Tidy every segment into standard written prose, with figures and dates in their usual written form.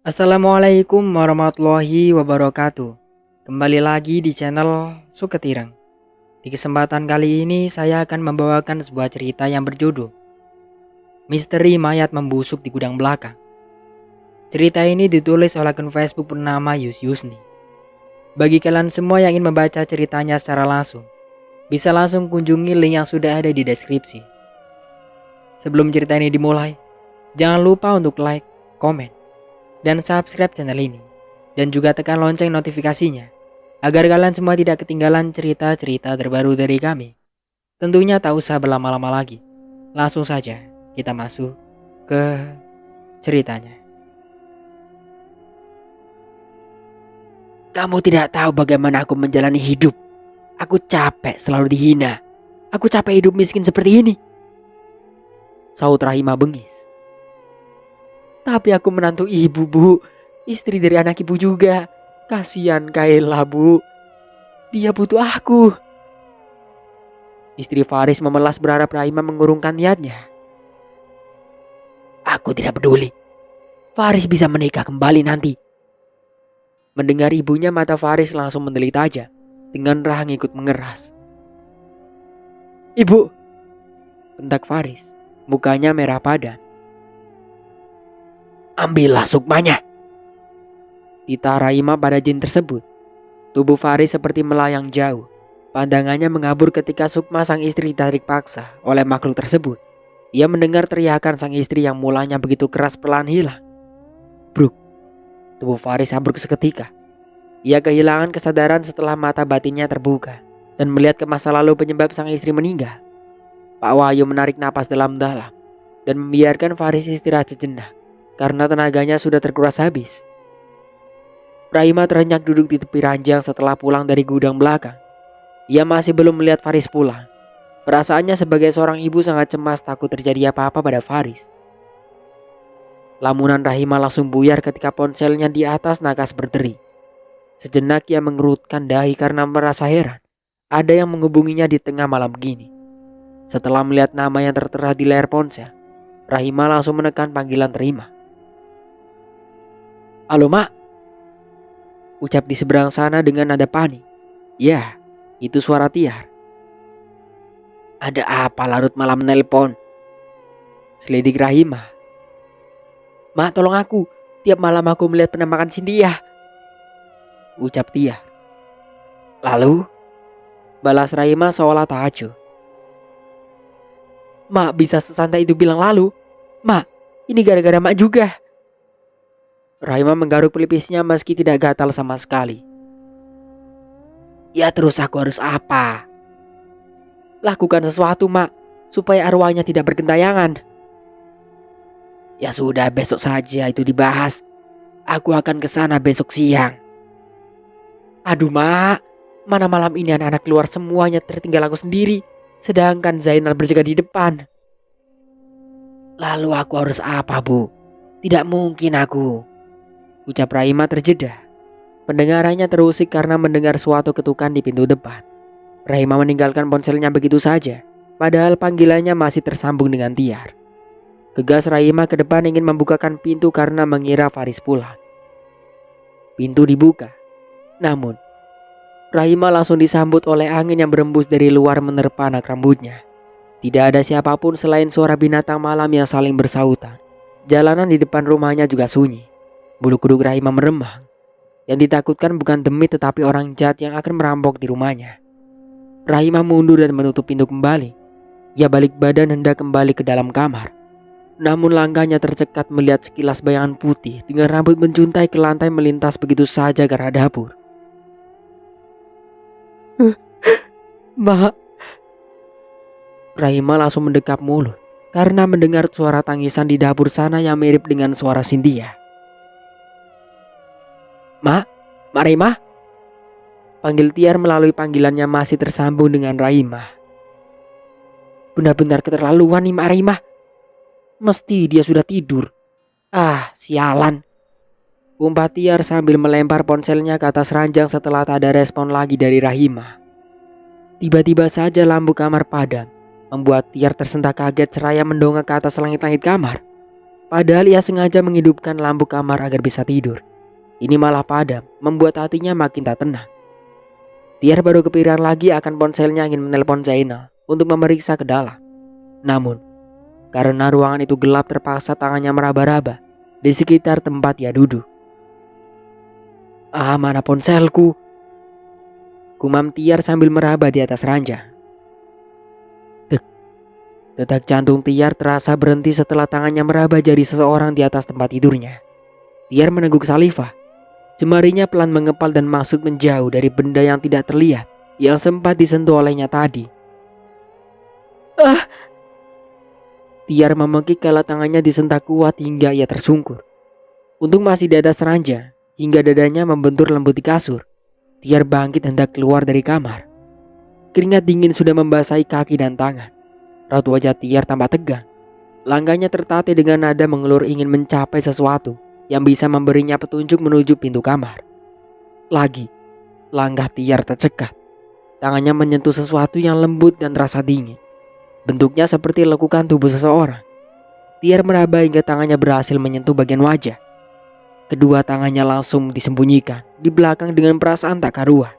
Assalamualaikum warahmatullahi wabarakatuh. Kembali lagi di channel Suketireng. Di kesempatan kali ini saya akan membawakan sebuah cerita yang berjudul Misteri Mayat Membusuk di Gudang Belakang. Cerita ini ditulis oleh akun Facebook bernama Yusni. Bagi kalian semua yang ingin membaca ceritanya secara langsung, bisa langsung kunjungi link yang sudah ada di deskripsi. Sebelum cerita ini dimulai, jangan lupa untuk like, komen, dan subscribe channel ini, dan juga tekan lonceng notifikasinya agar kalian semua tidak ketinggalan cerita-cerita terbaru dari kami. Tentunya tak usah berlama-lama lagi, langsung saja kita masuk ke ceritanya. Kamu tidak tahu bagaimana aku menjalani hidup. Aku capek selalu dihina. Aku capek hidup miskin seperti ini, saut Rahima bengis. Tapi aku menantu ibu, Bu. Istri dari anak ibu juga. Kasihan Kaila, Bu. Dia butuh aku. Istri Faris memelas berharap Rahima mengurungkan niatnya. Aku tidak peduli. Faris bisa menikah kembali nanti. Mendengar ibunya, mata Faris langsung mendelik tajam. Dengan rahang ikut mengeras. Ibu, bentak Faris. Mukanya merah padam. Ambillah sukmanya, titah Rahima pada jin tersebut. Tubuh Faris seperti melayang jauh. Pandangannya mengabur ketika sukma sang istri ditarik paksa oleh makhluk tersebut. Ia mendengar teriakan sang istri yang mulanya begitu keras perlahan hilang. Bruk, tubuh Faris ambruk seketika. Ia kehilangan kesadaran setelah mata batinnya terbuka dan melihat ke masa lalu penyebab sang istri meninggal. Pak Wahyu menarik napas dalam-dalam dan membiarkan Faris istirahat sejenak karena tenaganya sudah terkuras habis. Rahima terenyak duduk di tepi ranjang setelah pulang dari gudang belakang. Ia masih belum melihat Faris pulang. Perasaannya sebagai seorang ibu sangat cemas takut terjadi apa-apa pada Faris. Lamunan Rahima langsung buyar ketika ponselnya di atas nakas berderi. Sejenak ia mengerutkan dahi karena merasa heran. Ada yang menghubunginya di tengah malam begini. Setelah melihat nama yang tertera di layar ponsel, Rahima langsung menekan panggilan terima. Halo, Mak, ucap di seberang sana dengan nada panik. Ya, itu suara Tiar. Ada apa larut malam nelpon? Selidik Rahima. Mak, tolong aku. Tiap malam aku melihat penampakan Cynthia, ucap Tiar. Lalu, balas Rahima seolah tak acuh. Mak, bisa sesantai itu bilang lalu? Mak, ini gara-gara Mak juga. Rahima menggaruk pelipisnya meski tidak gatal sama sekali. Ya terus aku harus apa? Lakukan sesuatu, Mak, supaya arwahnya tidak bergentayangan. Ya sudah, besok saja itu dibahas. Aku akan ke sana besok siang. Aduh, Mak, mana malam ini anak-anak keluar semuanya tertinggal aku sendiri, sedangkan Zainal berjaga di depan. Lalu aku harus apa, Bu? Tidak mungkin aku, ucap Rahima terjeda. Pendengarannya terusik karena mendengar suatu ketukan di pintu depan. Rahima meninggalkan ponselnya begitu saja, padahal panggilannya masih tersambung dengan Tiar. Gegas Rahima ke depan ingin membukakan pintu karena mengira Faris pulang. Pintu dibuka, namun Rahima langsung disambut oleh angin yang berembus dari luar menerpa anak rambutnya. Tidak ada siapapun selain suara binatang malam yang saling bersautan. Jalanan di depan rumahnya juga sunyi. Bulu kuduk Rahima meremang. Yang ditakutkan bukan demi tetapi orang jahat yang akan merampok di rumahnya. Rahima mundur dan menutup pintu kembali. Ia balik badan hendak kembali ke dalam kamar. Namun langkahnya tercekat melihat sekilas bayangan putih dengan rambut menjuntai ke lantai melintas begitu saja ke arah dapur. Mak. Rahima langsung mendekap mulut karena mendengar suara tangisan di dapur sana yang mirip dengan suara Cynthia. Mak, Mak Rahima, panggil Tiar melalui panggilannya masih tersambung dengan Rahima. Benar-benar keterlaluan nih Mak Rahima. Mesti dia sudah tidur. Ah, sialan. Umpat Tiar sambil melempar ponselnya ke atas ranjang setelah tak ada respon lagi dari Rahima. Tiba-tiba saja lampu kamar padam, membuat Tiar tersentak kaget seraya mendongak ke atas langit-langit kamar. Padahal ia sengaja menghidupkan lampu kamar agar bisa tidur. Ini malah padam, membuat hatinya makin tak tenang. Tiar baru kepikiran lagi akan ponselnya ingin menelpon Zainal untuk memeriksa ke dalam. Namun, karena ruangan itu gelap terpaksa tangannya meraba-raba di sekitar tempat ia duduk. Ah, mana ponselku? Gumam Tiar sambil meraba di atas ranjang. Detak jantung Tiar terasa berhenti setelah tangannya meraba jari seseorang di atas tempat tidurnya. Tiar meneguk salivah. Jemarinya pelan mengepal dan maksud menjauh dari benda yang tidak terlihat yang sempat disentuh olehnya tadi. Tiar memekik kala tangannya disentak kuat hingga ia tersungkur. Untung masih di atas ranjang hingga dadanya membentur lembut di kasur. Tiar bangkit hendak keluar dari kamar. Keringat dingin sudah membasahi kaki dan tangan. Raut wajah Tiar tampak tegang. Langkahnya tertatih dengan nada mengelur ingin mencapai sesuatu yang bisa memberinya petunjuk menuju pintu kamar. Lagi, langkah Tiar tercekat. Tangannya menyentuh sesuatu yang lembut dan terasa dingin. Bentuknya seperti lekukan tubuh seseorang. Tiar meraba hingga tangannya berhasil menyentuh bagian wajah. Kedua tangannya langsung disembunyikan di belakang dengan perasaan tak karuan.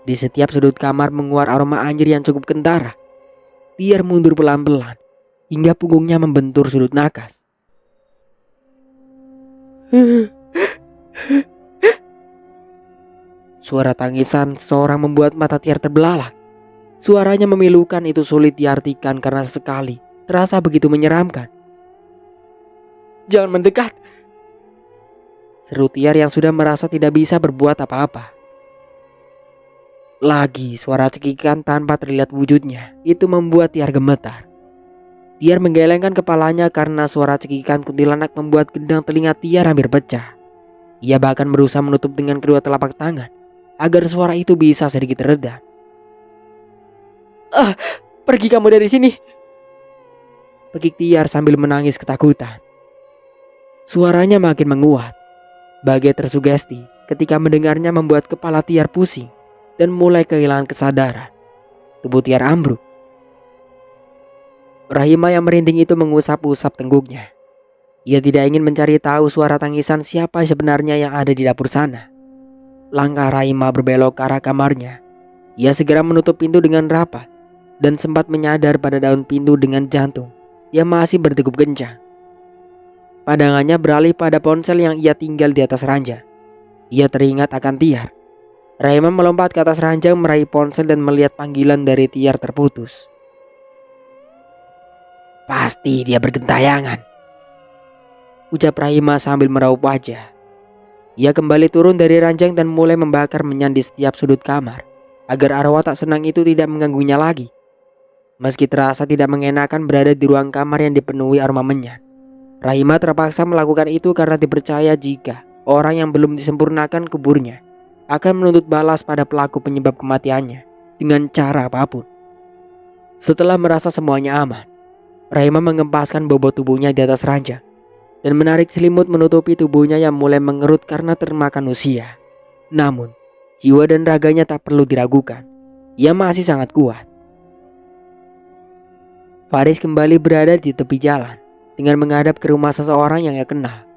Di setiap sudut kamar menguar aroma anjir yang cukup kentara. Tiar mundur pelan-pelan hingga punggungnya membentur sudut nakas. Suara tangisan seorang membuat mata Tiar terbelalak. Suaranya memilukan, itu sulit diartikan karena sekali terasa begitu menyeramkan. "Jangan mendekat!" seru Tiar yang sudah merasa tidak bisa berbuat apa-apa. Lagi suara cekikan tanpa terlihat wujudnya, itu membuat Tiar gemetar. Tiar menggelengkan kepalanya karena suara cekikan kuntilanak membuat gendang telinga Tiar hampir pecah. Ia bahkan berusaha menutup dengan kedua telapak tangan agar suara itu bisa sedikit reda. Pergi kamu dari sini!" pekik Tiar sambil menangis ketakutan. Suaranya makin menguat. Bagai tersugesti ketika mendengarnya membuat kepala Tiar pusing dan mulai kehilangan kesadaran. Tubuh Tiar ambruk. Rahima yang merinding itu mengusap-usap tengguknya. Ia tidak ingin mencari tahu suara tangisan siapa sebenarnya yang ada di dapur sana. Langkah Rahima berbelok ke arah kamarnya. Ia segera menutup pintu dengan rapat dan sempat menyadar pada daun pintu dengan jantung yang masih berdegup kencang. Pandangannya beralih pada ponsel yang ia tinggal di atas ranjang. Ia teringat akan Tiar. Rahima melompat ke atas ranjang meraih ponsel dan melihat panggilan dari Tiar terputus. "Pasti dia bergentayangan," ucap Rahima sambil meraup wajah. Ia kembali turun dari ranjang dan mulai membakar menyan di setiap sudut kamar agar arwah tak senang itu tidak mengganggunya lagi. Meski terasa tidak mengenakan berada di ruang kamar yang dipenuhi aroma menyan, Rahima terpaksa melakukan itu karena dipercaya jika orang yang belum disempurnakan kuburnya akan menuntut balas pada pelaku penyebab kematiannya dengan cara apapun. Setelah merasa semuanya aman, Rahima mengempaskan bobot tubuhnya di atas ranjang dan menarik selimut menutupi tubuhnya yang mulai mengerut karena termakan usia. Namun, jiwa dan raganya tak perlu diragukan. Ia masih sangat kuat. Faris kembali berada di tepi jalan dengan menghadap ke rumah seseorang yang ia kenal.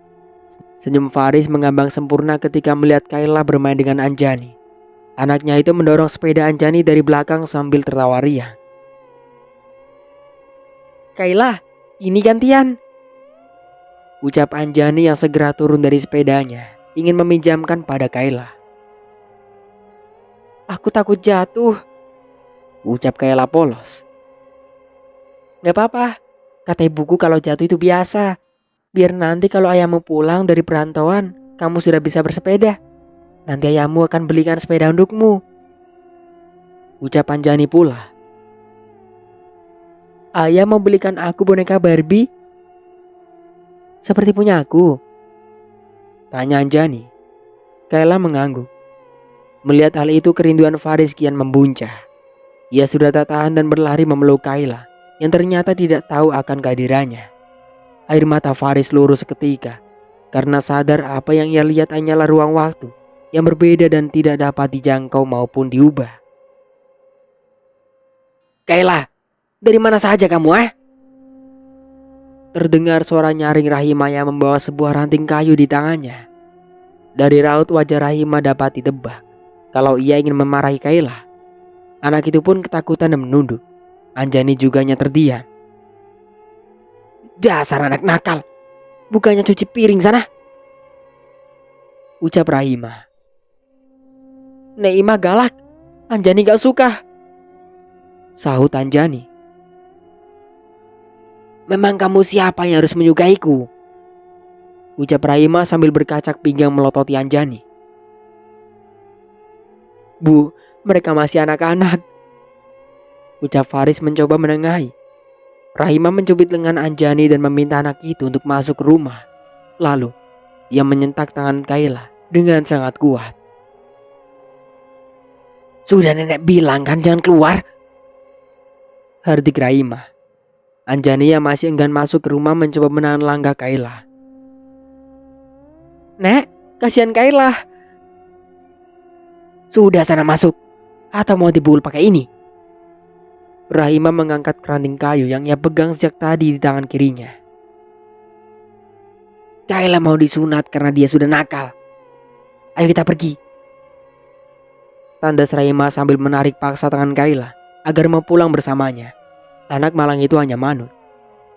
Senyum Faris mengambang sempurna ketika melihat Kayla bermain dengan Anjani. Anaknya itu mendorong sepeda Anjani dari belakang sambil tertawa riang. "Kayla, ini gantian," ucap Anjani yang segera turun dari sepedanya, ingin meminjamkan pada Kayla. "Aku takut jatuh," ucap Kayla polos. "Gak apa-apa, kata ibuku kalau jatuh itu biasa. Biar nanti kalau ayahmu pulang dari perantauan, kamu sudah bisa bersepeda. Nanti ayahmu akan belikan sepeda untukmu," ucap Anjani pula. "Ayah mau belikan aku boneka Barbie seperti punya aku?" tanya Anjani. Kayla mengangguk. Melihat hal itu kerinduan Faris kian membuncah. Ia sudah tak tahan dan berlari memeluk Kayla yang ternyata tidak tahu akan kehadirannya. Air mata Faris lurus seketika karena sadar apa yang ia lihat hanyalah ruang waktu yang berbeda dan tidak dapat dijangkau maupun diubah. "Kayla, dari mana saja kamu, terdengar suara nyaring Rahima yang membawa sebuah ranting kayu di tangannya. Dari raut wajah Rahima dapat ditebak kalau ia ingin memarahi Kayla. Anak itu pun ketakutan dan menunduk. Anjani juga terdiam. "Dasar anak nakal, bukannya cuci piring sana," ucap Rahima. "Nek Ima galak, Anjani gak suka," sahut Anjani. "Memang kamu siapa yang harus menyukaiku?" ucap Rahima sambil berkacak pinggang melototi Anjani. "Bu, mereka masih anak-anak," ucap Faris mencoba menengahi. Rahima mencubit lengan Anjani dan meminta anak itu untuk masuk ke rumah. Lalu ia menyentak tangan Kayla dengan sangat kuat. "Sudah nenek bilang kan jangan keluar," hardik Rahima. Anjani yang masih enggan masuk ke rumah mencoba menahan langkah Kayla. "Nek, kasihan Kayla." "Sudah sana masuk, atau mau dibul pakai ini?" Rahima mengangkat keranting kayu yang ia pegang sejak tadi di tangan kirinya. "Kayla mau disunat karena dia sudah nakal. Ayo kita pergi," tandas Rahima sambil menarik paksa tangan Kayla agar mau pulang bersamanya. Anak malang itu hanya manut.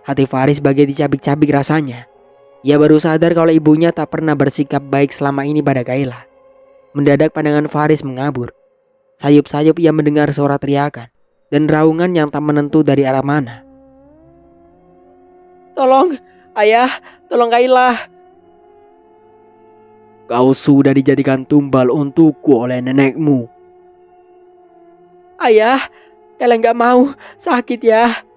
Hati Faris bagai dicabik-cabik rasanya. Ia baru sadar kalau ibunya tak pernah bersikap baik selama ini pada Kayla. Mendadak pandangan Faris mengabur. Sayup-sayup ia mendengar suara teriakan dan raungan yang tak menentu dari arah mana. "Tolong, ayah, tolong Kayla." "Kau sudah dijadikan tumbal untukku oleh nenekmu." "Ayah, Kayla gak mau, sakit ya."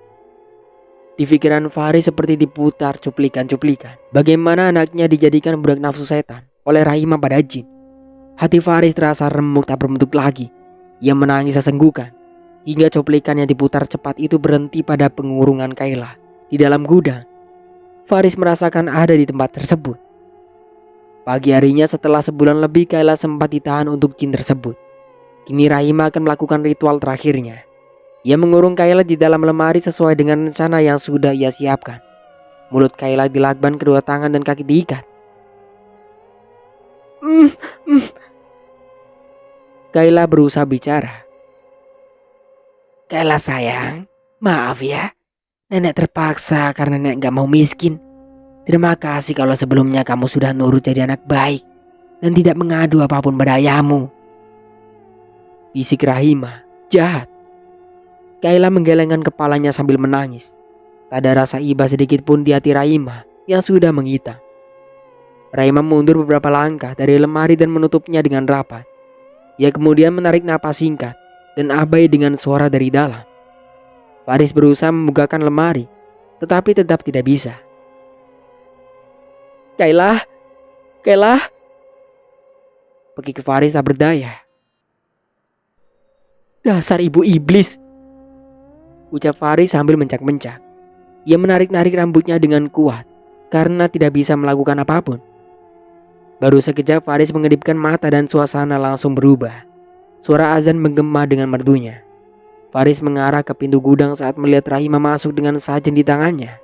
Di pikiran Faris seperti diputar cuplikan-cuplikan bagaimana anaknya dijadikan budak nafsu setan oleh Rahima pada jin. Hati Faris terasa remuk tak berbentuk lagi. Ia menangis sesenggukan hingga cuplikan yang diputar cepat itu berhenti pada pengurungan Kayla di dalam gudang. Faris merasakan ada di tempat tersebut. Pagi harinya setelah sebulan lebih Kayla sempat ditahan untuk jin tersebut. Kini Rahima akan melakukan ritual terakhirnya. Ia mengurung Kayla di dalam lemari sesuai dengan rencana yang sudah ia siapkan. Mulut Kayla dilakban, kedua tangan dan kaki diikat. Kayla berusaha bicara. "Kayla sayang, maaf ya. Nenek terpaksa karena nenek gak mau miskin. Terima kasih kalau sebelumnya kamu sudah nurut jadi anak baik dan tidak mengadu apapun pada ayahmu," bisik Rahima, jahat. Kayla menggelengkan kepalanya sambil menangis. Tak ada rasa iba sedikit pun di hati Rahima yang sudah menghitam. Rahima mundur beberapa langkah dari lemari dan menutupnya dengan rapat. Ia kemudian menarik napas singkat dan abai dengan suara dari dalam. Faris berusaha membukakan lemari, tetapi tetap tidak bisa. "Kayla, Kayla." Pekik Faris tak berdaya. "Dasar ibu iblis," ucap Faris sambil mencak-mencak. Ia menarik-narik rambutnya dengan kuat karena tidak bisa melakukan apapun. Baru sekejap Faris mengedipkan mata dan suasana langsung berubah. Suara azan menggema dengan merdunya. Faris mengarah ke pintu gudang saat melihat Rahima masuk dengan sajen di tangannya.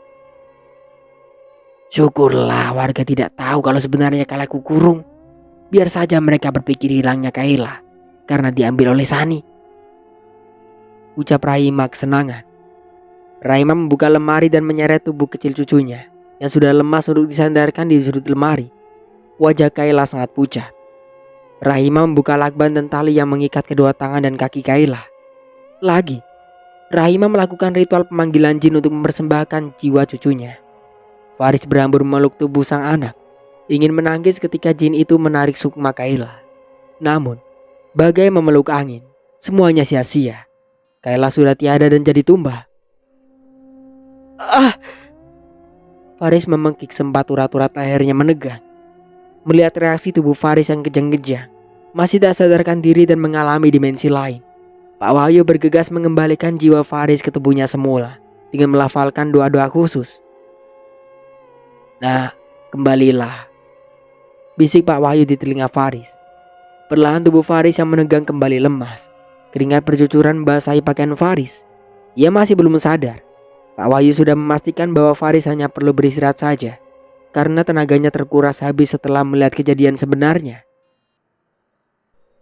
"Syukurlah warga tidak tahu kalau sebenarnya Kayla kukurung. Biar saja mereka berpikir hilangnya Kayla karena diambil oleh Sani," ucap Rahima kesenangan. Rahima membuka lemari dan menyeret tubuh kecil cucunya yang sudah lemas untuk disandarkan di sudut lemari. Wajah Kayla sangat pucat. Rahima membuka lakban dan tali yang mengikat kedua tangan dan kaki Kayla. Lagi, Rahima melakukan ritual pemanggilan jin untuk mempersembahkan jiwa cucunya. Faris berambur memeluk tubuh sang anak, ingin menangis ketika jin itu menarik sukma Kayla. Namun, bagai memeluk angin, semuanya sia-sia. Kayla sudah tiada dan jadi tumbal. Faris memengkik sempat urat-urat lehernya menegang. Melihat reaksi tubuh Faris yang kejang-kejang, masih tak sadarkan diri dan mengalami dimensi lain, Pak Wahyu bergegas mengembalikan jiwa Faris ke tubuhnya semula dengan melafalkan doa-doa khusus. "Nah, kembalilah," bisik Pak Wahyu di telinga Faris. Perlahan tubuh Faris yang menegang kembali lemas. Keringat bercucuran membasahi pakaian Faris. Ia masih belum sadar Pak Wahyu sudah memastikan bahwa Faris hanya perlu beristirahat saja, karena tenaganya terkuras habis setelah melihat kejadian sebenarnya.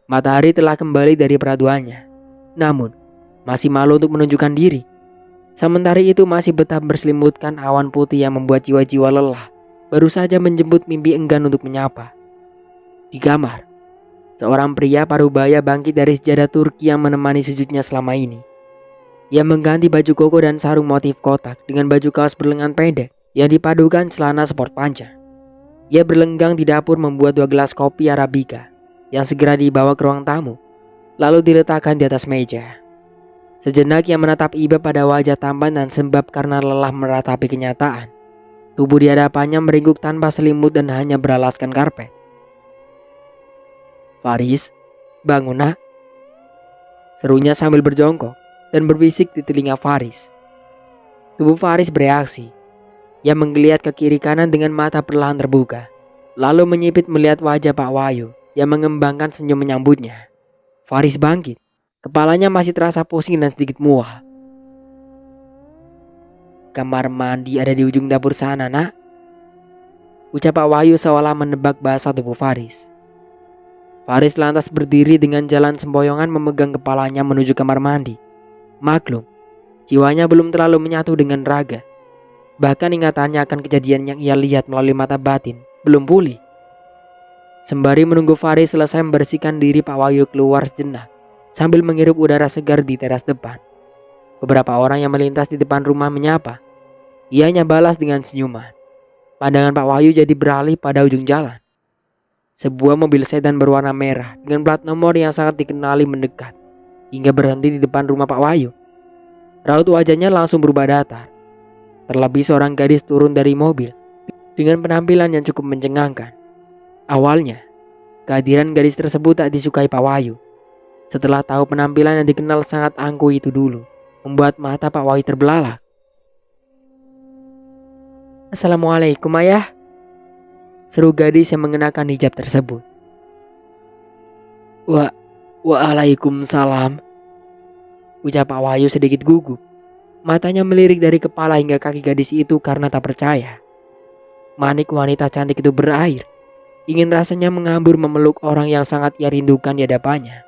Matahari telah kembali dari peraduannya, namun masih malu untuk menunjukkan diri. Sementara itu masih betah berselimutkan awan putih yang membuat jiwa-jiwa lelah, baru saja menjemput mimpi enggan untuk menyapa. Di kamar, seorang pria parubaya bangkit dari sejadah Turki yang menemani sujudnya selama ini. Ia mengganti baju koko dan sarung motif kotak dengan baju kaos berlengan pendek yang dipadukan celana sport panjang. Ia berlenggang di dapur membuat 2 gelas kopi Arabica yang segera dibawa ke ruang tamu, lalu diletakkan di atas meja. Sejenak ia menatap iba pada wajah tampan dan sembab karena lelah meratapi kenyataan. Tubuh di hadapannya meringkuk tanpa selimut dan hanya beralaskan karpet. "Faris, bangun nak," serunya sambil berjongkok dan berbisik di telinga Faris. Tubuh Faris bereaksi. Ia menggeliat ke kiri kanan dengan mata perlahan terbuka, lalu menyipit melihat wajah Pak Wahyu yang mengembangkan senyum menyambutnya. Faris bangkit. Kepalanya masih terasa pusing dan sedikit mual. "Kamar mandi ada di ujung dapur sana, nak," ucap Pak Wahyu seolah menebak bahasa tubuh Faris. Faris lantas berdiri dengan jalan sempoyongan memegang kepalanya menuju kamar mandi. Maklum, jiwanya belum terlalu menyatu dengan raga. Bahkan ingatannya akan kejadian yang ia lihat melalui mata batin belum pulih. Sembari menunggu Faris selesai membersihkan diri, Pak Wahyu keluar sejenak sambil menghirup udara segar di teras depan. Beberapa orang yang melintas di depan rumah menyapa. Ianya balas dengan senyuman. Pandangan Pak Wahyu jadi beralih pada ujung jalan. Sebuah mobil sedan berwarna merah dengan plat nomor yang sangat dikenali mendekat hingga berhenti di depan rumah Pak Wahyu. Raut wajahnya langsung berubah datar. Terlebih seorang gadis turun dari mobil dengan penampilan yang cukup mencengangkan. Awalnya, kehadiran gadis tersebut tak disukai Pak Wahyu. Setelah tahu penampilan yang dikenal sangat angkuh itu dulu, membuat mata Pak Wahyu terbelalak. "Assalamualaikum, Ayah," seru gadis yang mengenakan hijab tersebut. Waalaikumsalam," ucap Pak Wahyu sedikit gugup. Matanya melirik dari kepala hingga kaki gadis itu karena tak percaya. Manik wanita cantik itu berair. Ingin rasanya mengambur memeluk orang yang sangat ia rindukan di hadapannya.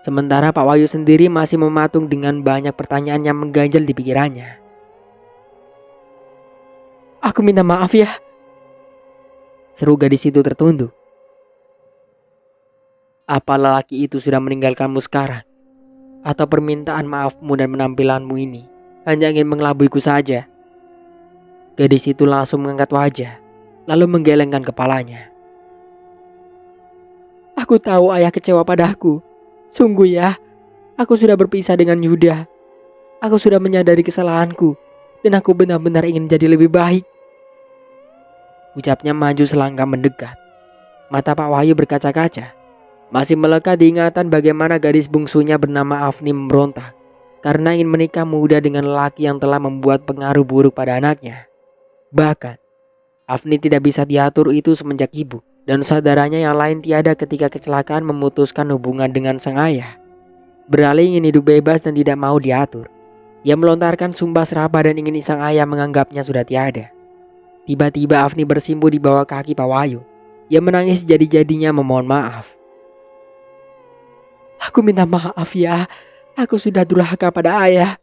Sementara Pak Wahyu sendiri masih mematung dengan banyak pertanyaan yang mengganjal di pikirannya. "Aku minta maaf ya," seru gadis itu tertunduk. "Apa lelaki itu sudah meninggalkanmu sekarang? Atau permintaan maafmu dan penampilanmu ini hanya ingin mengelabuiku saja?" Gadis itu langsung mengangkat wajah, lalu menggelengkan kepalanya. "Aku tahu ayah kecewa padaku. Sungguh ya, aku sudah berpisah dengan Yuda. Aku sudah menyadari kesalahanku, dan aku benar-benar ingin jadi lebih baik." Ucapnya maju selangkah mendekat. Mata Pak Wahyu berkaca-kaca. Masih melekat di ingatan bagaimana gadis bungsunya bernama Afni memberontak karena ingin menikah muda dengan lelaki yang telah membuat pengaruh buruk pada anaknya. Bahkan, Afni tidak bisa diatur itu semenjak ibu dan saudaranya yang lain tiada ketika kecelakaan memutuskan hubungan dengan sang ayah. Beralih ingin hidup bebas dan tidak mau diatur. Ia melontarkan sumpah serapah dan ingin sang ayah menganggapnya sudah tiada. Tiba-tiba Afni bersimpuh di bawah kaki Pak Wahyu. Ia menangis jadi-jadinya memohon maaf. "Aku minta maaf ya. Aku sudah durhaka pada ayah.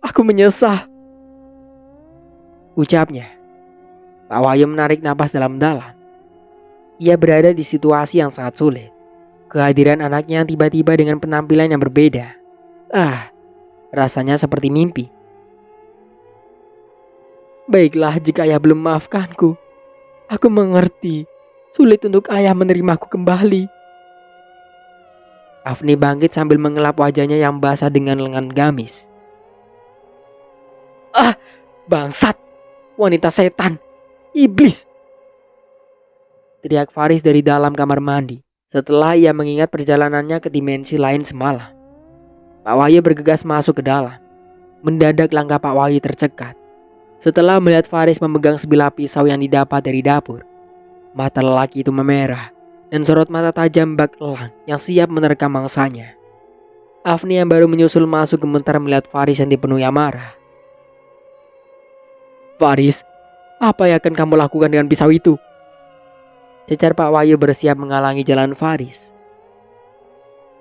Aku menyesal," ucapnya. Pak Wahyu menarik napas dalam-dalam. Ia berada di situasi yang sangat sulit. Kehadiran anaknya yang tiba-tiba dengan penampilan yang berbeda. Rasanya seperti mimpi. "Baiklah jika ayah belum memaafkanku. Aku mengerti. Sulit untuk ayah menerimaku kembali." Afni bangkit sambil mengelap wajahnya yang basah dengan lengan gamis. "Bangsat! Wanita setan! Iblis!" teriak Faris dari dalam kamar mandi setelah ia mengingat perjalanannya ke dimensi lain semalam. Pak Wahyu bergegas masuk ke dalam. Mendadak langkah Pak Wahyu tercekat setelah melihat Faris memegang sebilah pisau yang didapat dari dapur. Mata lelaki itu memerah dan sorot mata tajam bak elang yang siap menerkam mangsanya. Afni yang baru menyusul masuk gemetar melihat Faris yang dipenuhi amarah. Faris, apa yang akan kamu lakukan dengan pisau itu? Cecar Pak Wahyu bersiap menghalangi jalan Faris.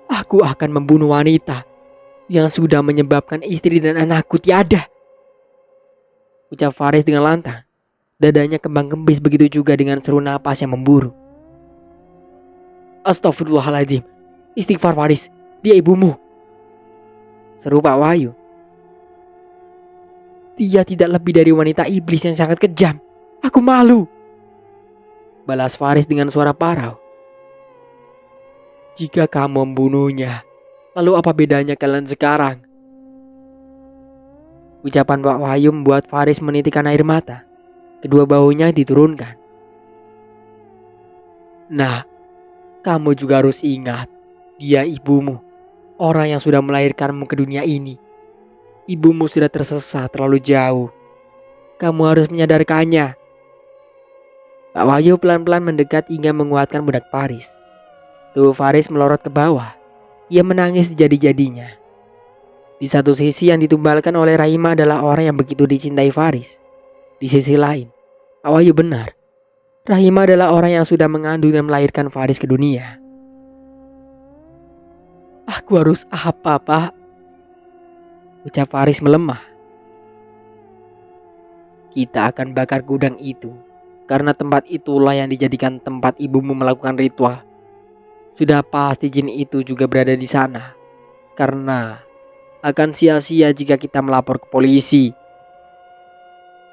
Aku akan membunuh wanita yang sudah menyebabkan istri dan anakku tiada, ucap Faris dengan lantang. Dadanya kembang-kembis, begitu juga dengan seru napas yang memburu. Astagfirullahaladzim, istighfar Faris, dia ibumu, seru Pak Wahyu. Dia tidak lebih dari wanita iblis yang sangat kejam. Aku malu, balas Faris dengan suara parau. Jika kamu membunuhnya, lalu apa bedanya kalian sekarang? Ucapan Pak Wahyu membuat Faris menitikkan air mata. Kedua bahunya diturunkan. Nah, kamu juga harus ingat, dia ibumu, orang yang sudah melahirkanmu ke dunia ini. Ibumu sudah tersesat terlalu jauh. Kamu harus menyadarkannya. Pak Wahyu pelan-pelan mendekat hingga menguatkan budak Faris. Tubuh Faris melorot ke bawah. Ia menangis jadi-jadinya. Di satu sisi yang ditumbalkan oleh Rahima adalah orang yang begitu dicintai Faris. Di sisi lain, Pak Wahyu benar. Rahima adalah orang yang sudah mengandung dan melahirkan Faris ke dunia. Aku harus apa, Pak? Ucap Faris melemah. Kita akan bakar gudang itu, karena tempat itulah yang dijadikan tempat ibumu melakukan ritual. Sudah pasti jin itu juga berada di sana, karena akan sia-sia jika kita melapor ke polisi.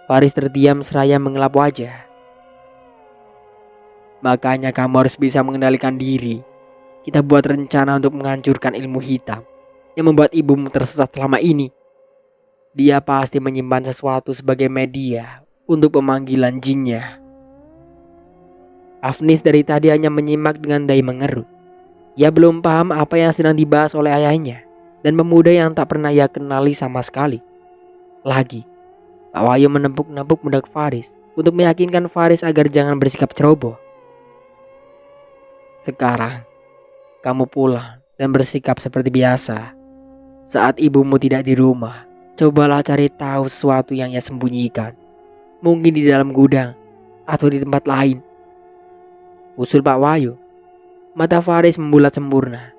Faris terdiam seraya mengelap wajah. Makanya kamu harus bisa mengendalikan diri. Kita buat rencana untuk menghancurkan ilmu hitam yang membuat ibumu tersesat selama ini. Dia pasti menyimpan sesuatu sebagai media untuk pemanggilan jinnya. Afnis dari tadi hanya menyimak dengan dahi mengerut. Ia belum paham apa yang sedang dibahas oleh ayahnya dan pemuda yang tak pernah ia kenali sama sekali. Lagi, Pak Wahyu menepuk-nepuk budak Faris untuk meyakinkan Faris agar jangan bersikap ceroboh. Sekarang, kamu pulang dan bersikap seperti biasa. Saat ibumu tidak di rumah, cobalah cari tahu sesuatu yang ia sembunyikan. Mungkin di dalam gudang atau di tempat lain, usul Pak Wahyu. Mata Faris membulat sempurna.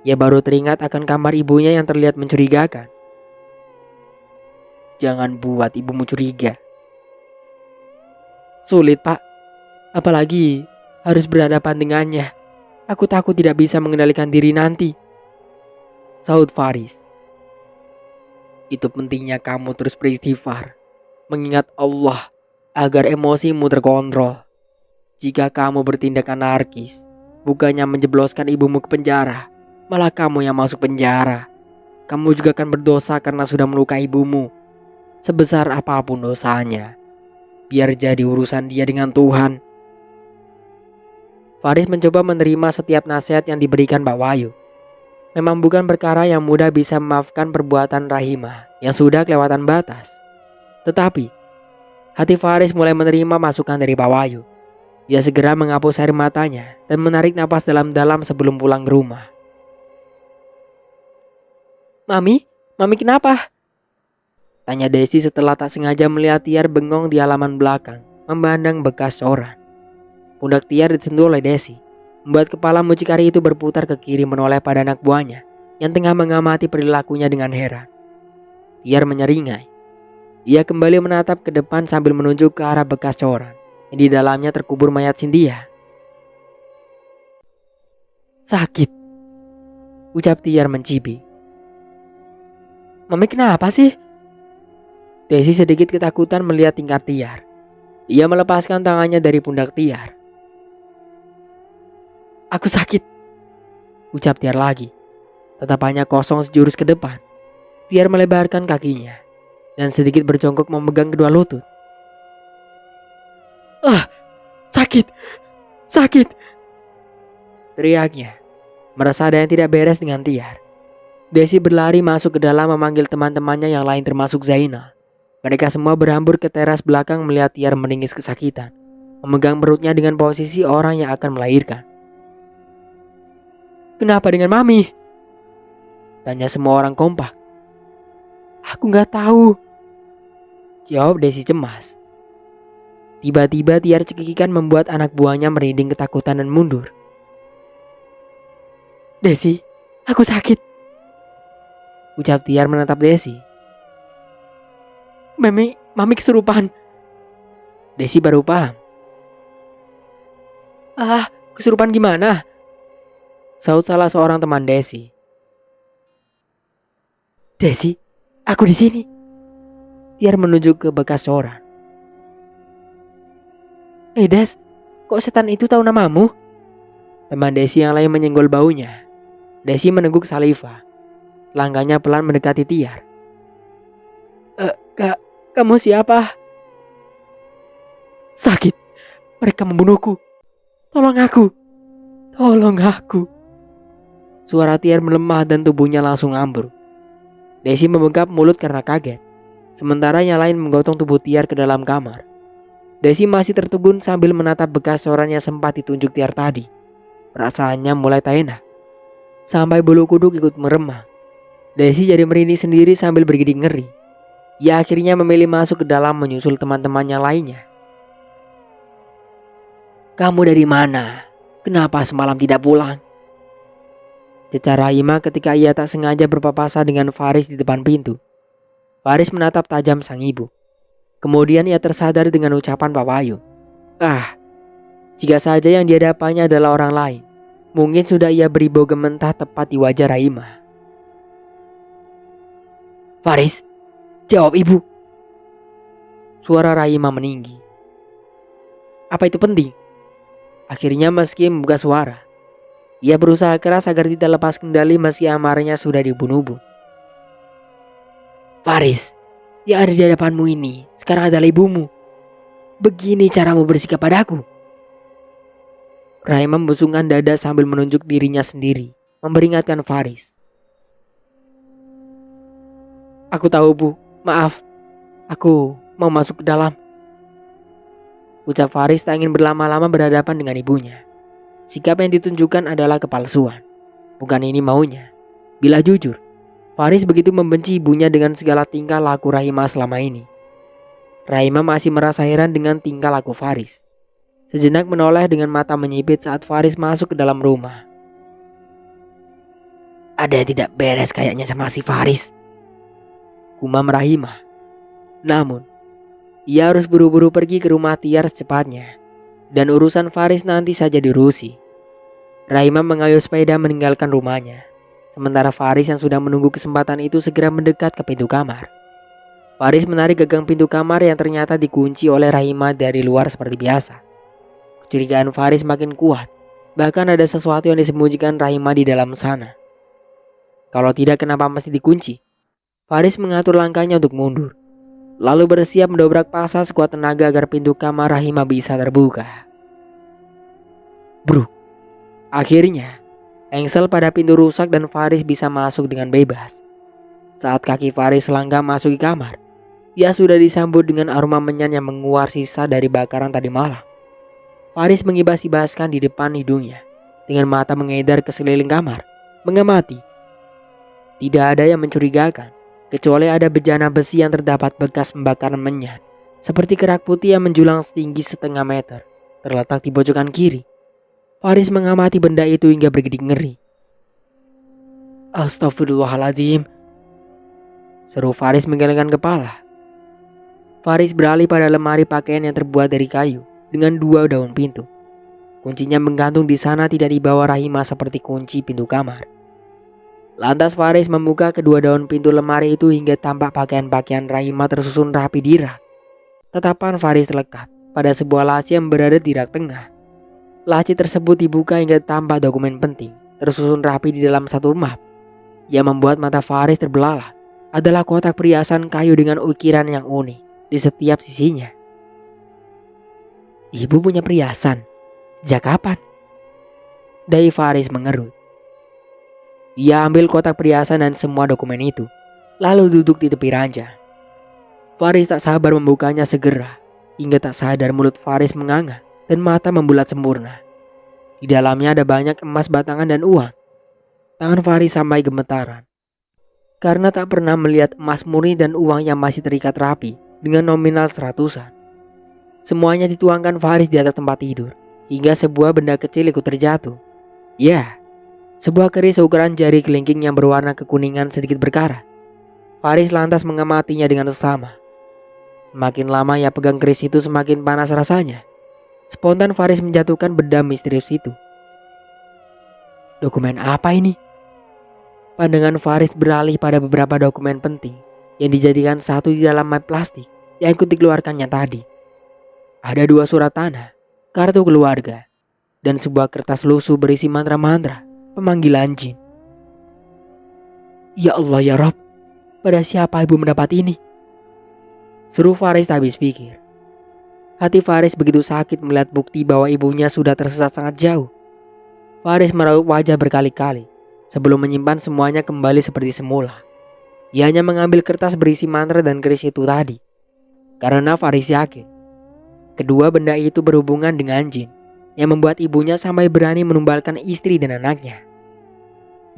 Ia baru teringat akan kamar ibunya yang terlihat mencurigakan. Jangan buat ibumu curiga. Sulit, Pak. Apalagi harus berhadapan dengannya. Aku takut tidak bisa mengendalikan diri nanti, sahut Faris. Itu pentingnya kamu terus beristighfar, mengingat Allah agar emosimu terkontrol. Jika kamu bertindak anarkis, bukannya menjebloskan ibumu ke penjara, malah kamu yang masuk penjara. Kamu juga akan berdosa karena sudah melukai ibumu. Sebesar apapun dosanya, biar jadi urusan dia dengan Tuhan. Faris mencoba menerima setiap nasihat yang diberikan Pak Wahyu. Memang bukan perkara yang mudah bisa memaafkan perbuatan Rahima yang sudah kelewatan batas. Tetapi, hati Faris mulai menerima masukan dari Pak Wahyu. Ia segera menghapus air matanya dan menarik napas dalam-dalam sebelum pulang ke rumah. Mami kenapa? Tanya Desi setelah tak sengaja melihat Tiar bengong di halaman belakang, memandang bekas coran. Pundak Tiar disentuh oleh Desi, membuat kepala mucikari itu berputar ke kiri menoleh pada anak buahnya yang tengah mengamati perilakunya dengan heran. Tiar menyeringai. Ia kembali menatap ke depan sambil menunjuk ke arah bekas coran yang di dalamnya terkubur mayat Cynthia. Sakit, ucap Tiar mencibir. Mami kenapa sih? Desi sedikit ketakutan melihat tingkah Tiar. Ia melepaskan tangannya dari pundak Tiar. Aku sakit, ucap Tiar lagi. Tatapannya kosong sejurus ke depan. Tiar melebarkan kakinya dan sedikit berjongkok memegang kedua lutut. Sakit, sakit, teriaknya. Merasa ada yang tidak beres dengan Tiar. Desi berlari masuk ke dalam memanggil teman-temannya yang lain termasuk Zainal. Mereka semua berhambur ke teras belakang melihat Tiar menangis kesakitan, memegang perutnya dengan posisi orang yang akan melahirkan. Kenapa dengan Mami? Tanya semua orang kompak. Aku gak tahu, Jawab Desi cemas. Tiba-tiba Tiar cekikikan membuat anak buahnya merinding ketakutan dan mundur. Desi, aku sakit. Ucap Tiar menatap Desi. Mami kesurupan. Desi baru paham. Ah, kesurupan gimana? Saut salah seorang teman Desi. Desi, aku di sini. Tiar menunjuk ke bekas coran. Des, kok setan itu tahu namamu? Teman Desi yang lain menyenggol baunya. Desi meneguk saliva. Langkahnya pelan mendekati Tiar. Kamu siapa? Sakit. Mereka membunuhku. Tolong aku. Tolong aku. Suara Tiar melemah dan tubuhnya langsung ambruk. Desi membengkap mulut karena kaget. Sementara yang lain menggotong tubuh Tiar ke dalam kamar. Desi masih tertegun sambil menatap bekas coran yang sempat ditunjuk Tiar tadi. Perasaannya mulai tak enak. Sampai bulu kuduk ikut meremang. Desi jadi merinding sendiri sambil bergidik ngeri. Ia akhirnya memilih masuk ke dalam menyusul teman-temannya lainnya. Kamu dari mana? Kenapa semalam tidak pulang? Cecar Rahima ketika ia tak sengaja berpapasan dengan Faris di depan pintu. Faris menatap tajam sang ibu. Kemudian ia tersadar dengan ucapan Pak Wahyu. Jika saja yang dihadapannya adalah orang lain, mungkin sudah ia beri bau gementah tepat di wajah Rahima. Faris, jawab ibu. Suara Rahima meninggi. Apa itu penting? Akhirnya meski membuka suara. Ia berusaha keras agar tidak lepas kendali meski amarnya sudah dibunuh-bunuh. Faris, yang ada di hadapanmu ini sekarang adalah ibumu. Begini caramu bersikap padaku. Rahima membusungkan dada sambil menunjuk dirinya sendiri, memperingatkan Faris. Aku tahu bu, maaf. Aku mau masuk ke dalam. Ucap Faris tak ingin berlama-lama berhadapan dengan ibunya. Sikap yang ditunjukkan adalah kepalsuan. Bukan ini maunya. Bila jujur, Faris begitu membenci ibunya dengan segala tingkah laku Rahima selama ini. Rahima masih merasa heran dengan tingkah laku Faris. Sejenak menoleh dengan mata menyipit saat Faris masuk ke dalam rumah. Ada yang tidak beres kayaknya sama si Faris, gumam Rahima. Namun, ia harus buru-buru pergi ke rumah Tiar secepatnya. Dan urusan Faris nanti saja diurusi. Rahima mengayuh sepeda meninggalkan rumahnya. Sementara Faris yang sudah menunggu kesempatan itu segera mendekat ke pintu kamar. Faris menarik gagang pintu kamar yang ternyata dikunci oleh Rahima dari luar seperti biasa. Kecurigaan Faris makin kuat. Bahkan ada sesuatu yang disembunyikan Rahima di dalam sana. Kalau tidak, kenapa mesti dikunci? Faris mengatur langkahnya untuk mundur. Lalu bersiap mendobrak paksa sekuat tenaga agar pintu kamar Rahima bisa terbuka. Bruk. Akhirnya, engsel pada pintu rusak dan Faris bisa masuk dengan bebas. Saat kaki Faris selangkah masuk ke kamar, ia sudah disambut dengan aroma menyan yang menguar sisa dari bakaran tadi malam. Faris mengibas-ibaskan di depan hidungnya, dengan mata mengedar ke sekeliling kamar, mengamati. Tidak ada yang mencurigakan, kecuali ada bejana besi yang terdapat bekas pembakaran menyan, seperti kerak putih yang menjulang setinggi setengah meter, terletak di pojokan kiri. Faris mengamati benda itu hingga bergidik ngeri. Astagfirullahaladzim, seru Faris menggelengkan kepala. Faris beralih pada lemari pakaian yang terbuat dari kayu dengan 2 daun pintu. Kuncinya menggantung di sana, tidak dibawa Rahima seperti kunci pintu kamar. Lantas Faris membuka kedua daun pintu lemari itu hingga tampak pakaian-pakaian Rahima tersusun rapi di rak. Tatapan Faris lekat pada sebuah laci yang berada di rak tengah. Laci tersebut dibuka hingga tampak dokumen penting tersusun rapi di dalam satu map. Yang membuat mata Faris terbelalak adalah kotak perhiasan kayu dengan ukiran yang unik di setiap sisinya. Ibu punya perhiasan? Sejak kapan? Dai Faris mengerut. Ia ambil kotak perhiasan dan semua dokumen itu, lalu duduk di tepi ranjang. Faris tak sabar membukanya segera, hingga tak sadar mulut Faris menganga dan mata membulat sempurna. Di dalamnya ada banyak emas batangan dan uang. Tangan Faris sampai gemetaran, karena tak pernah melihat emas murni dan uang yang masih terikat rapi dengan nominal seratusan. Semuanya dituangkan Faris di atas tempat tidur, hingga sebuah benda kecil ikut terjatuh. Ya, sebuah keris seukuran jari kelingking yang berwarna kekuningan sedikit berkarat. Faris lantas mengamatinya dengan sesama. Semakin lama ia pegang keris itu semakin panas rasanya. Spontan Faris menjatuhkan benda misterius itu. Dokumen apa ini? Pandangan Faris beralih pada beberapa dokumen penting yang dijadikan satu di dalam map plastik yang ikut dikeluarkannya tadi. Ada 2 surat tanah, kartu keluarga, dan sebuah kertas lusuh berisi mantra-mantra pemanggilan jin. Ya Allah ya Rob, pada siapa ibu mendapat ini? Seru Faris tak habis pikir. Hati Faris begitu sakit melihat bukti bahwa ibunya sudah tersesat sangat jauh. Faris meraup wajah berkali-kali sebelum menyimpan semuanya kembali seperti semula. Ia hanya mengambil kertas berisi mantra dan keris itu tadi. Karena Faris yakin kedua benda itu berhubungan dengan jin yang membuat ibunya sampai berani menumbalkan istri dan anaknya.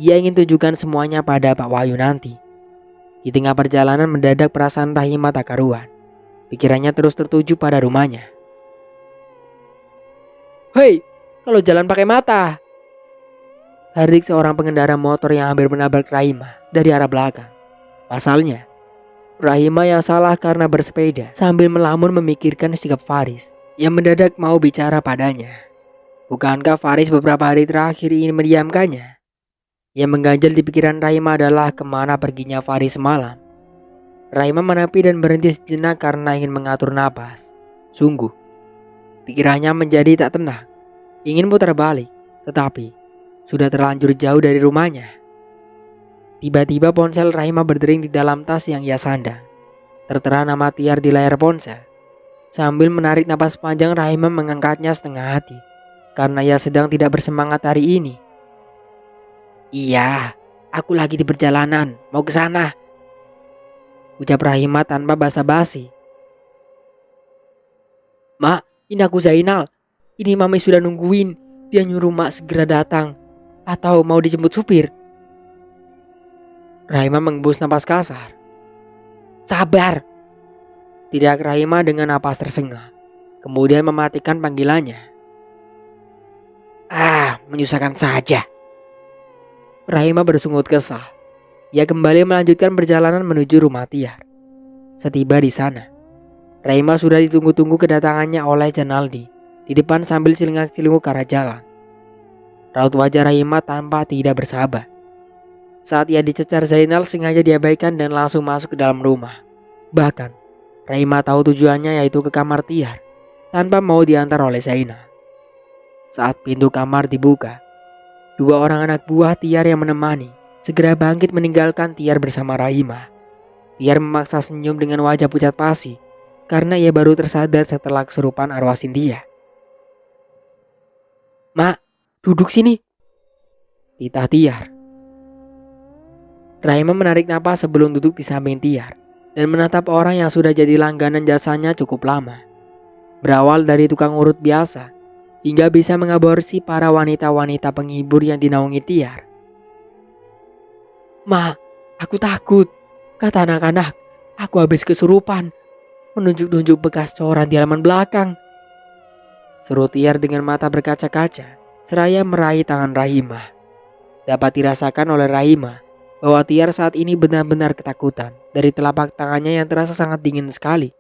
Ia ingin tunjukkan semuanya pada Pak Wahyu nanti. Di tengah perjalanan mendadak perasaan Rahimah tak karuan. Pikirannya terus tertuju pada rumahnya. Hei, kalau jalan pakai mata! Hardik seorang pengendara motor yang hampir menabrak Rahimah dari arah belakang. Pasalnya, Rahimah yang salah karena bersepeda sambil melamun memikirkan sikap Faris yang mendadak mau bicara padanya. Bukankah Faris beberapa hari terakhir ingin mendiamkannya? Yang mengganjal di pikiran Rahimah adalah kemana perginya Faris semalam. Rahimah menepi dan berhenti sejenak karena ingin mengatur napas. Sungguh, pikirannya menjadi tak tenang. Ingin putar balik, tetapi sudah terlanjur jauh dari rumahnya. Tiba-tiba ponsel Rahimah berdering di dalam tas yang ia sandang. Tertera nama Tiar di layar ponsel. Sambil menarik napas panjang, Rahimah mengangkatnya setengah hati karena ia sedang tidak bersemangat hari ini. Iya, aku lagi di perjalanan, mau ke sana, ucap Rahimah tanpa basa-basi. Mak, ini aku Zainal. Ini Mami sudah nungguin. Dia nyuruh Mak segera datang. Atau mau dijemput supir? Rahimah menghembus napas kasar. Sabar! Teriak Rahimah dengan napas tersengah. Kemudian mematikan panggilannya. Menyusahkan saja. Rahimah bersungut kesal. Ia kembali melanjutkan perjalanan menuju rumah Tiar. Setiba di sana, Rahimah sudah ditunggu-tunggu kedatangannya oleh Janaldi di depan sambil celingak-celinguk ke arah jalan. Raut wajah Rahimah tampak tidak bersabar. Saat ia dicecar, Zainal sengaja diabaikan dan langsung masuk ke dalam rumah. Bahkan, Rahimah tahu tujuannya yaitu ke kamar Tiar tanpa mau diantar oleh Zainal. Saat pintu kamar dibuka, 2 orang anak buah Tiar yang menemani segera bangkit meninggalkan Tiar bersama Rahimah. Tiar memaksa senyum dengan wajah pucat pasi karena ia baru tersadar setelah kesurupan arwah Cynthia. Mak, duduk sini, titah Tiar. Rahimah menarik napas sebelum duduk di samping Tiar dan menatap orang yang sudah jadi langganan jasanya cukup lama. Berawal dari tukang urut biasa hingga bisa mengaborsi para wanita-wanita penghibur yang dinaungi Tiar. Ma, aku takut, kata anak-anak. Aku habis kesurupan. Menunjuk-nunjuk bekas coran di halaman belakang, seru Tiar dengan mata berkaca-kaca seraya meraih tangan Rahimah. Dapat dirasakan oleh Rahimah bahwa Tiar saat ini benar-benar ketakutan dari telapak tangannya yang terasa sangat dingin sekali.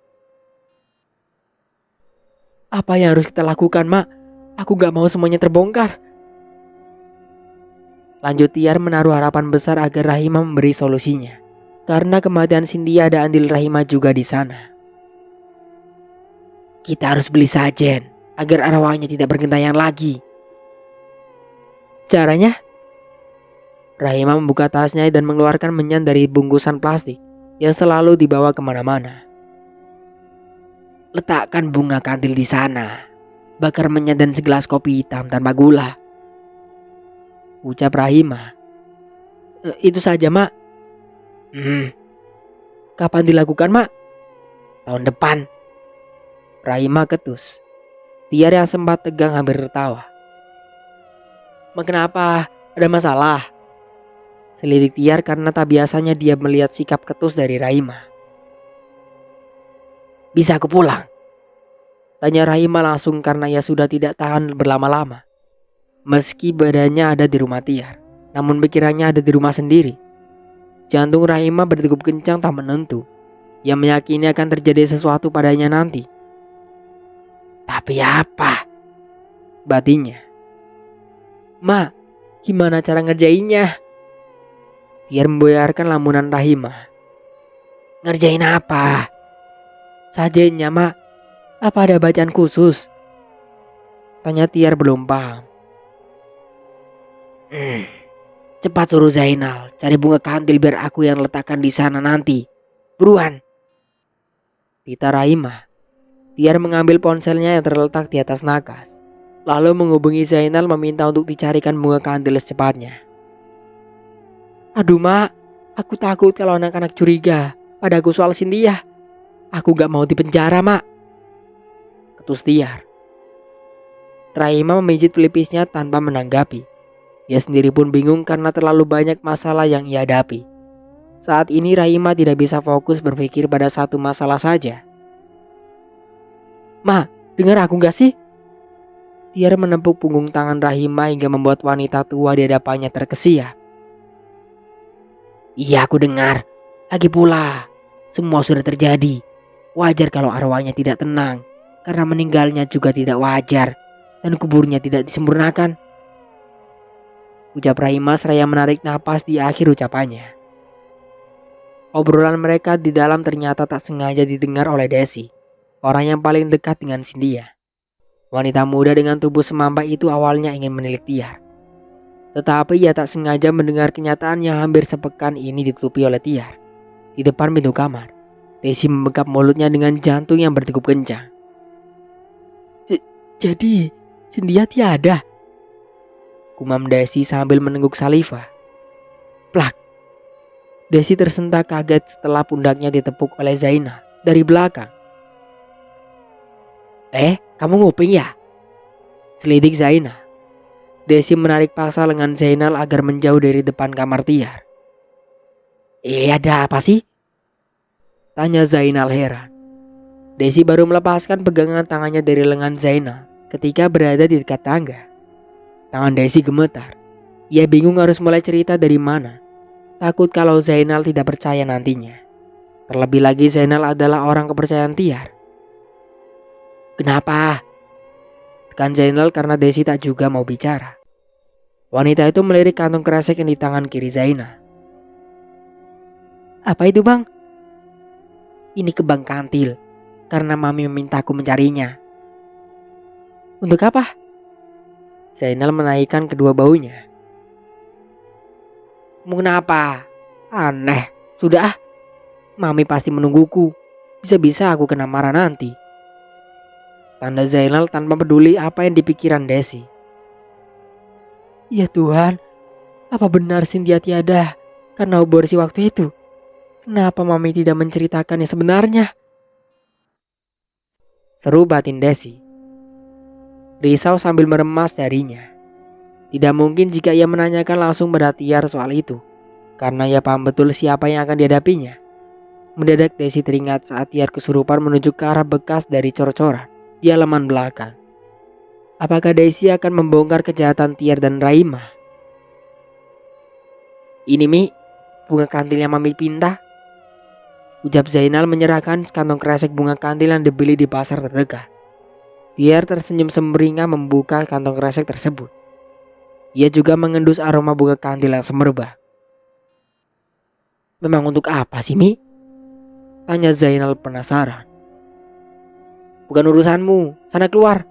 Apa yang harus kita lakukan, Mak? Aku gak mau semuanya terbongkar. Lanjut Tiar menaruh harapan besar agar Rahimah memberi solusinya. Karena kematian Cynthia ada andil Rahimah juga di sana. Kita harus beli sajen agar arwahnya tidak bergentayangan lagi. Caranya? Rahimah membuka tasnya dan mengeluarkan menyan dari bungkusan plastik yang selalu dibawa kemana-mana. Letakkan bunga kandil di sana. Bakar menyan dan segelas kopi hitam tanpa gula, ucap Rahimah. Itu saja, Mak. Kapan dilakukan, Mak? Tahun depan. Rahimah ketus. Tiar yang sempat tegang hampir tertawa. Mak, kenapa? Ada masalah? Selidik Tiar karena tak biasanya dia melihat sikap ketus dari Rahimah. Bisa aku pulang? Tanya Rahima langsung karena ia sudah tidak tahan berlama-lama. Meski badannya ada di rumah Tiar, namun pikirannya ada di rumah sendiri. Jantung Rahima berdegup kencang tak menentu. Yang meyakini akan terjadi sesuatu padanya nanti. Tapi apa? Batinnya. Ma, gimana cara ngerjainnya? Tiar memboyarkan lamunan Rahima. Ngerjain apa? Sajennya, Mak. Apa ada bacaan khusus? Tanya Tiar belum paham. Cepat suruh Zainal cari bunga kantil biar aku yang letakkan di sana nanti. Buruan. Tita Rahima. Tiar mengambil ponselnya yang terletak di atas nakas. Lalu menghubungi Zainal meminta untuk dicarikan bunga kantil secepatnya. Aduh Mak, aku takut kalau anak-anak curiga padaku soal Cynthia. Aku gak mau dipenjara Mak. Ketus Tiar. Rahima memijit pelipisnya tanpa menanggapi. Dia sendiri pun bingung karena terlalu banyak masalah yang ia hadapi. Saat ini Rahima tidak bisa fokus berpikir pada satu masalah saja. Ma, dengar aku gak sih? Tiar menepuk punggung tangan Rahima hingga membuat wanita tua di hadapannya terkesiap. Iya aku dengar. Lagi pula, semua sudah terjadi. Wajar kalau arwahnya tidak tenang. Karena meninggalnya juga tidak wajar. Dan kuburnya tidak disempurnakan. Ucap Rahima seraya menarik napas di akhir ucapannya. Obrolan mereka di dalam ternyata tak sengaja didengar oleh Desi, orang yang paling dekat dengan Cynthia. Wanita muda dengan tubuh semampai itu awalnya ingin menilik Tiar. Tetapi ia tak sengaja mendengar kenyataan yang hampir sepekan ini ditutupi oleh Tiar. Di depan pintu kamar, Desi membekap mulutnya dengan jantung yang berdegup kencang. Jadi, Cynthia tiada? Kumam Desi sambil menengguk saliva. Plak. Desi tersentak kaget setelah pundaknya ditepuk oleh Zainal dari belakang. Kamu nguping ya? Selidik Zainal. Desi menarik paksa lengan Zainal agar menjauh dari depan kamar Tiar. Ada apa sih? Tanya Zainal heran. Desi baru melepaskan pegangan tangannya dari lengan Zainal ketika berada di dekat tangga. Tangan Desi gemetar. Ia bingung harus mulai cerita dari mana. Takut kalau Zainal tidak percaya nantinya. Terlebih lagi Zainal adalah orang kepercayaan Tiar. Kenapa? Tekan Zainal karena Desi tak juga mau bicara. Wanita itu melirik kantong kresek yang di tangan kiri Zainal. Apa itu bang? Ini kebang kantil. Karena mami memintaku mencarinya. Untuk apa? Zainal menaikkan kedua baunya. Mengapa? Aneh. Sudah ah. Mami pasti menungguku. Bisa-bisa aku kena marah nanti. Tanda Zainal tanpa peduli apa yang dipikiran Desi. Ya Tuhan. Apa benar Cynthia tiada karena aborsi waktu itu? Kenapa Mami tidak menceritakannya sebenarnya? Seru batin Desi. Risau sambil meremas jarinya. Tidak mungkin jika ia menanyakan langsung pada Tiar soal itu, karena ia paham betul siapa yang akan dihadapinya. Mendadak Desi teringat saat Tiar kesurupan menuju ke arah bekas dari cor-coran di halaman belakang. Apakah Desi akan membongkar kejahatan Tiar dan Rahima? Ini Mi, bunga kantil yang Mami pinta. Ucap Zainal menyerahkan kantong kresek bunga kantil yang dibeli di pasar terdekat. Tiar tersenyum sumringah membuka kantong kresek tersebut. Ia juga mengendus aroma bunga kantil yang semerbak. Memang untuk apa sih Mi? Tanya Zainal penasaran. Bukan urusanmu, sana keluar.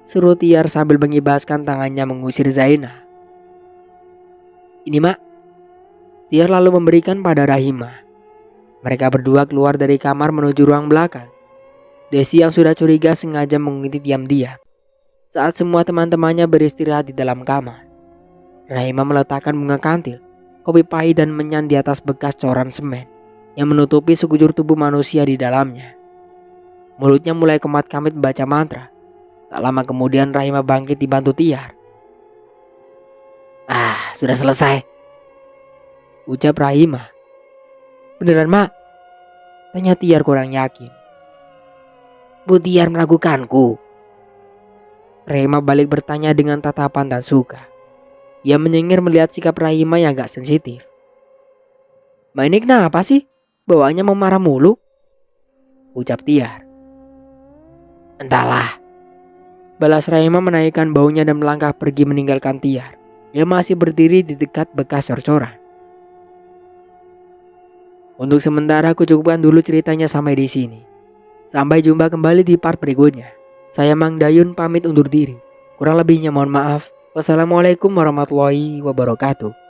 Seru Tiar sambil mengibaskan tangannya mengusir Zainal. Ini mak. Tiar lalu memberikan pada Rahima. Mereka berdua keluar dari kamar menuju ruang belakang. Desi yang sudah curiga sengaja mengikuti diam-diam saat semua teman-temannya beristirahat di dalam kamar. Rahima meletakkan bunga kantil, kopi pahit dan menyan di atas bekas coran semen yang menutupi sekujur tubuh manusia di dalamnya. Mulutnya mulai kemat-kamit membaca mantra. Tak lama kemudian Rahima bangkit dibantu Tiar. Sudah selesai. Ucap Rahima. Beneran mak? Tanya Tiar kurang yakin. Bu Tiar meragukanku. Rahima balik bertanya dengan tatapan tak suka. Ia menyengir melihat sikap Rahima yang agak sensitif. Mbak ini kenapa sih? Bawaannya mau marah mulu? Ucap Tiar. Entahlah. Balas Rahima menaikkan baunya dan melangkah pergi meninggalkan Tiar. Ia masih berdiri di dekat bekas cor-coran. Untuk sementara aku cukupkan dulu ceritanya sampai di sini. Sampai jumpa kembali di part berikutnya. Saya Mang Dayun pamit undur diri. Kurang lebihnya mohon maaf. Wassalamualaikum warahmatullahi wabarakatuh.